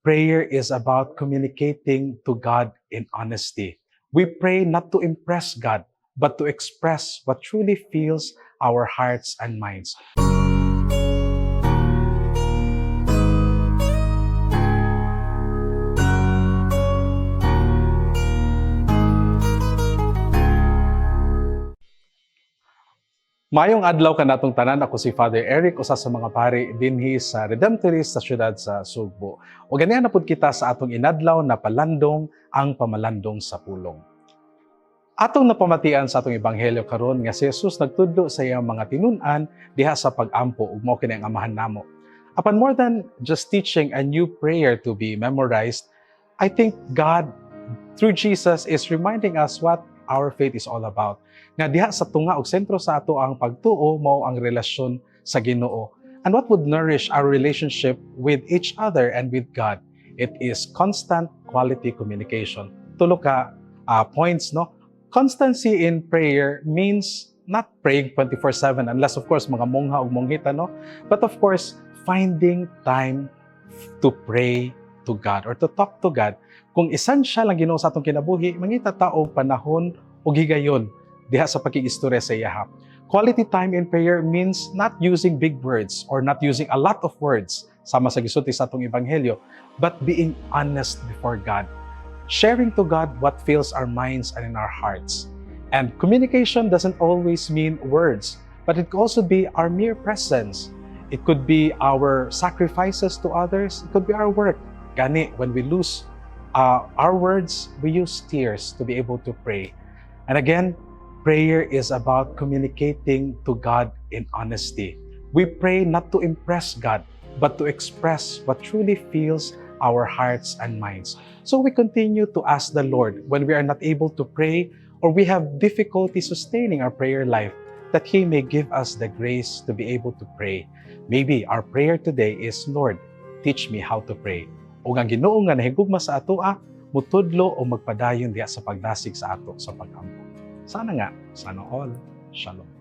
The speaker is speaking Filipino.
Prayer is about communicating to God in honesty. We pray not to impress God, but to express what truly fills our hearts and minds. Mayong adlaw ka natong tanan, ako si Father Eric, usa sa mga pari dinhi sa Redemptorist sa syudad sa Sugbo. O ganihan na pud kita sa atong inadlaw na palandong ang pamalandong sa pulong. Atong napamatian sa atong ebanghelyo karon nga si Jesus nagtudlo sa iyang mga tinun-an diha sa pag-ampo ug mao kini ang amahan namo. Upon more than just teaching a new prayer to be memorized, I think God through Jesus is reminding us what our faith is all about. Nga diha sa tunga ug sentro sa ato ang pagtuo mao ang relasyon sa Ginoo. And what would nourish our relationship with each other and with God? It is constant quality communication. Tulo ka points, no? Constancy in prayer means not praying 24/7 unless of course mga mongha ug monghita, no? But of course, finding time to pray to God or to talk to God. Kung essential ang Ginoo sa atong kinabuhi, mangita ta og panahon ug higayon diha sa pakigistorya sa iya. Quality time in prayer means not using big words or not using a lot of words sama sa gisulti sa atong ebanghelyo, but being honest before God. Sharing to God what fills our minds and in our hearts. And communication doesn't always mean words, but it could also be our mere presence. It could be our sacrifices to others. It could be our work. Gani, when we lose our words, we use tears to be able to pray. And again, prayer is about communicating to God in honesty. We pray not to impress God, but to express what truly fills our hearts and minds. So we continue to ask the Lord when we are not able to pray or we have difficulty sustaining our prayer life, that He may give us the grace to be able to pray. Maybe our prayer today is, Lord, teach me how to pray. O ang Ginoo nga nahigugma sa atoa, mutudlo o magpadayon diha sa pagdasig sa ato sa pag-ampo. Sana nga, sana all. Shalom.